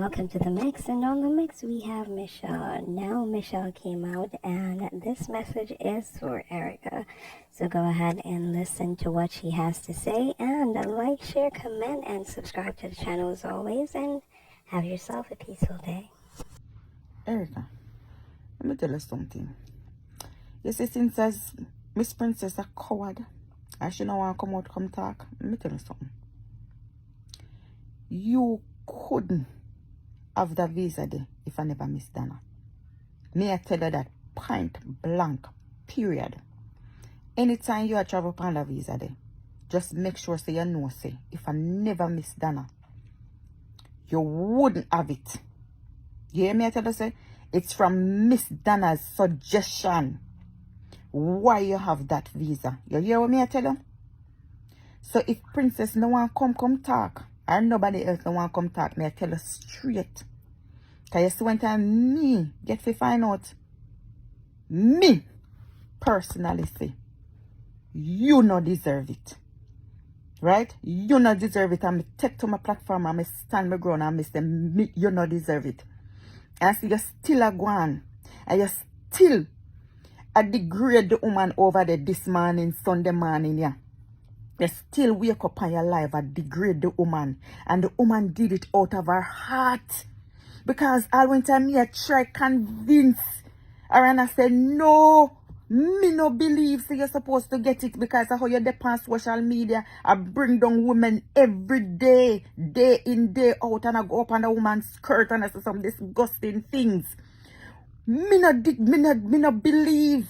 Welcome to the mix, and on the mix we have Michelle. Now Michelle came out, and this message is for Erica. So go ahead and listen to what she has to say, and like, share, comment, and subscribe to the channel as always, and have yourself a peaceful day. Erica, let me tell you something. You see, since as Miss Princess a coward, and she don't want to come out, come talk, let me tell you something. You couldn't have the visa there if I never miss Dana. Me I tell you that point blank, period. Anytime you travel on the visa there, just make sure say you know say if I never miss Dana, you wouldn't have it. You hear me I tell you say it's from Miss Dana's suggestion why you have that visa. You hear what me I tell you? So if Princess no one come talk, and nobody else no want come talk, me I tell you straight. Cause you see one time me get to find out, me personally say, you no deserve it. Right? You no deserve it. And me take to my platform and me stand my ground and me say, me, you no deserve it. And so you still a go on. And you still a degrade the woman over there this morning, Sunday morning, yeah. You still wake up on your life and degrade the woman. And the woman did it out of her heart. Because all one time me I try convince her and I said, no, me no believe so you're supposed to get it because of how you depend on social media. I bring down women every day, day in, day out, and I go up on the woman's skirt and I say some disgusting things. Me no believe.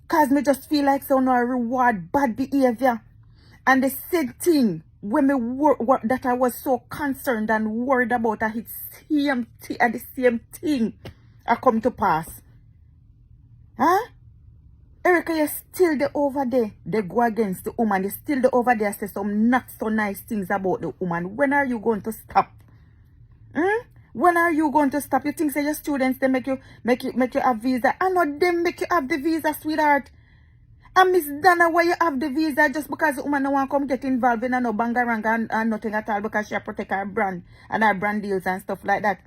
Because me just feel like so no reward bad behavior. And the same thing, when me that I was so concerned and worried about, the same thing I come to pass. Huh? Erica, you're still the over there. They go against the woman. You're still the over there. Say some not so nice things about the woman. When are you going to stop? When are you going to stop? You think say your students they make you have visa? I know them make you have the visa, sweetheart. And Miss Dana, why you have the visa just because the woman don't want to come get involved in no bangaranga and nothing at all because she protect her brand and her brand deals and stuff like that.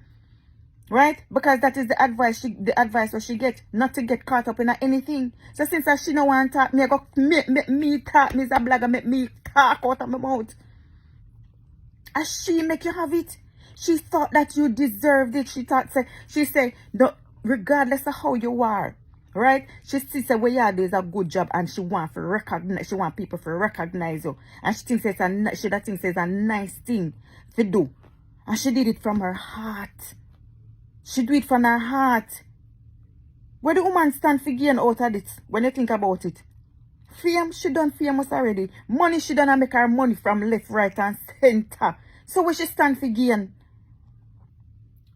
Right? Because that is the advice what she get, not to get caught up in anything. So since she don't want to talk, me go make me talk, me a blogger, make me talk out of my mouth. And she make you have it. She thought that you deserved it. She said, no, regardless of how you are. Right? She said, well, yeah, there's a good job and she want people to recognize you. And she thinks it's a nice thing to do. And she did it from her heart. She do it from her heart. Where the woman stand for gain out of it when you think about it? Fame, she done famous already. Money, she done make her money from left, right, and center. So where she stand for gain?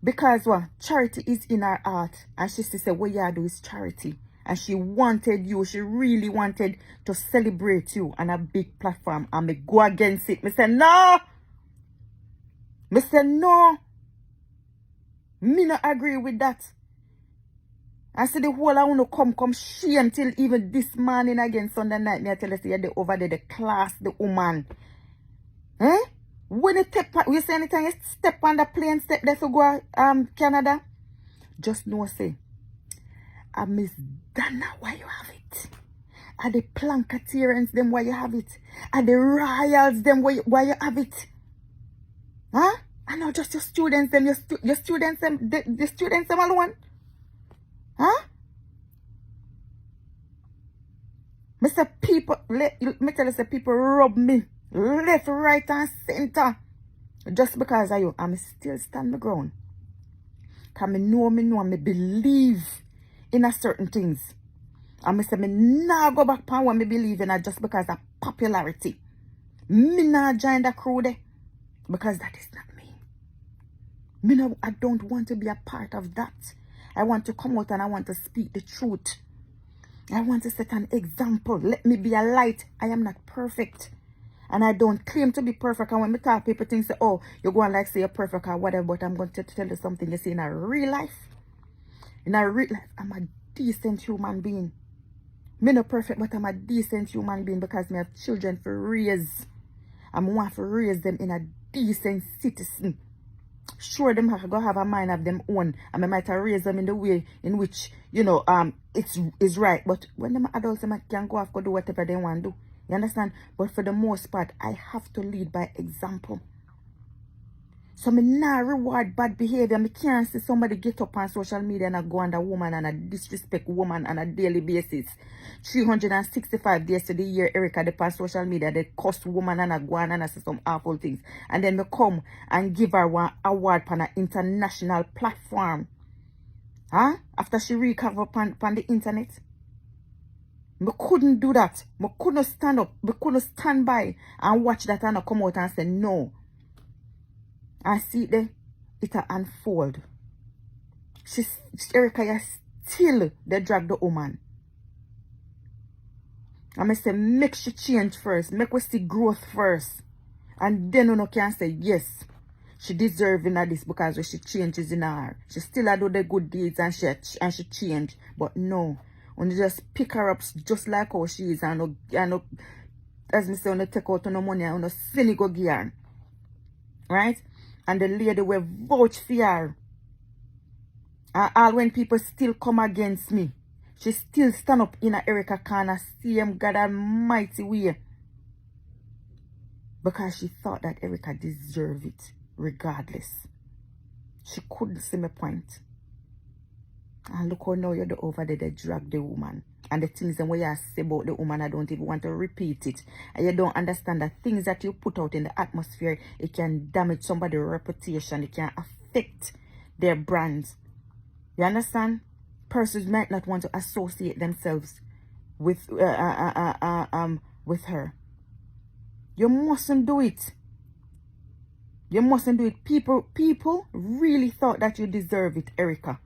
Because what? Charity is in her heart. And she said, what you do is charity. And she wanted you. She really wanted to celebrate you on a big platform. And me go against it. Me say, no. Me say, no. Me not agree with that. I said the whole I want to come shame till even this morning again, Sunday night. Me I tell you, say, they over there, the class, the woman. Eh? When you say anytime you step on the plane, step there to go Canada, just know say, I Miss Dana why you have it. Are the Planketeers them why you have it. Are the Royals them why you have it. Huh? I know just your students them, your students them, the students them alone. Huh? Mr. People, me tell you say people rub me left, right, and center. Just because of you, I'm still stand my ground. Because me know, me believe in a certain things. And me say me nah go back on what me believe in just because of popularity. Me nah join the crew there. Because that is not me. I don't want to be a part of that. I want to come out and I want to speak the truth. I want to set an example. Let me be a light. I am not perfect. And I don't claim to be perfect. And when me talk, people think, say, oh, you're going like say you're perfect or whatever. But I'm going to tell you something. You see, in a real life, I'm a decent human being. Me not perfect, but I'm a decent human being because me have children for raise. I want to raise them in a decent citizen. sure them have go have a mind of them own, and I might raise them in the way in which, you know, it's is right. But when them adults, them can go off, go do whatever they want to do. You understand? But for the most part, I have to lead by example. So me not reward bad behavior. Me can't see somebody get up on social media and go under woman and a disrespect woman on a daily basis. 365 days to the year, Erica, they on social media, they cuss woman and a go on and say some awful things. And then me come and give her one award on an international platform. Huh? After she recover on the internet. Me couldn't do that. Me couldn't stand up. Me couldn't stand by and watch that and come out and say no. I see it there, it'll unfold. Erica, you still they drag the woman. I say make she change first, make we see growth first. And then you can say yes, she deserving of this because when she changes in her. She still do the good deeds and she change. But no, when you just pick her up just like how she is and as me say, when you take out no money and send go give her. Right? And the lady will vouch for her. And all when people still come against me, she still stand up in a Erica corner, same God Almighty way. Because she thought that Erica deserved it, regardless. She couldn't see my point. And look how now you're over there, they drag the woman. And the things that you say about the woman, I don't even want to repeat it. And you don't understand that things that you put out in the atmosphere, it can damage somebody's reputation. It can affect their brands. You understand? Persons might not want to associate themselves with her. You mustn't do it. You mustn't do it. People really thought that you deserve it, Erica.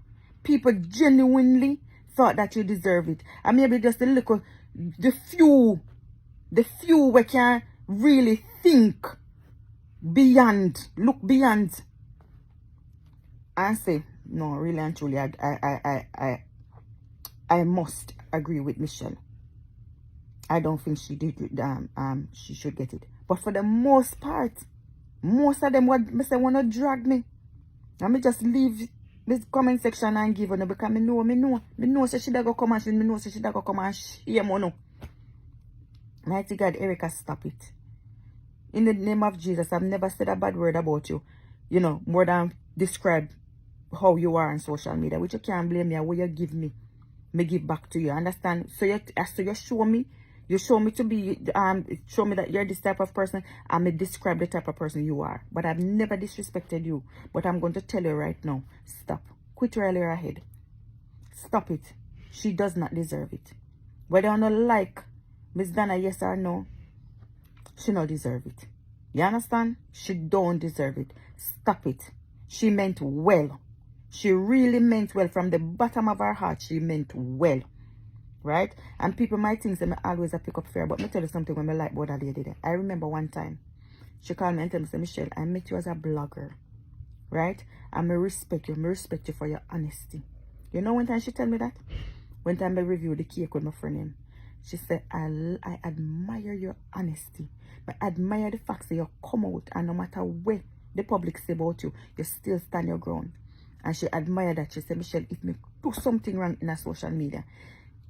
People genuinely thought that you deserve it. And maybe just a little, the few we can really think beyond, look beyond and say, no, really and truly, I must agree with Michelle. I don't think she did, she should get it. But for the most part, most of them would say want to drag me. Let me just leave this comment section and give her because me know she should go come and me know she should go come and shame on. Mighty God, Erica, stop it. In the name of Jesus, I've never said a bad word about you. You know, more than describe how you are on social media, which you can't blame me. What you give me give back to you. Understand? So you show me. You show me to be, show me that you're this type of person. I may describe the type of person you are. But I've never disrespected you. But I'm going to tell you right now, stop. Quit earlier ahead. Stop it. She does not deserve it. Whether or not like Miss Dana, yes or no, she don't deserve it. You understand? She don't deserve it. Stop it. She meant well. She really meant well. From the bottom of her heart, she meant well. Right? And people might think that I always pick up fair, but me tell you something when I like about that lady there. I remember one time, she called me and tell me, Michelle, I met you as a blogger. Right? And I respect you. I respect you for your honesty. You know one time she tell me that? One time I reviewed the cake with my friend. She said, I admire your honesty. I admire the fact that you come out and no matter what the public say about you, you still stand your ground. And she admired that. She said, Michelle, if me do something wrong in a social media,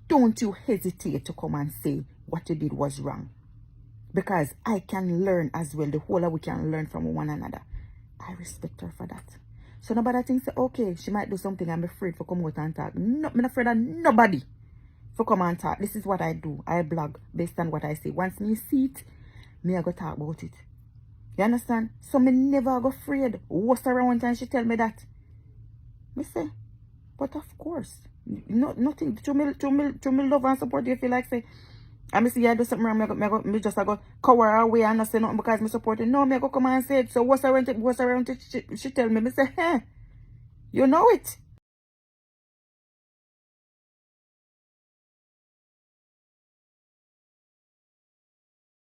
don't you hesitate to come and say what you did was wrong. Because I can learn as well. The whole of we can learn from one another. I respect her for that. So nobody thinks, okay, she might do something. I'm afraid for come out and talk. No, I'm not afraid of nobody for come and talk. This is what I do. I blog based on what I say. Once me see it, me I go talk about it. You understand? So me never go afraid. What's around one time she tell me that? Me say, but of course. Nothing to me love and support you feel like say I see I do something wrong, me just go cover away and not say nothing because me support it. No, me go come and say it. So what's around it she tell me, say, hey, you know it.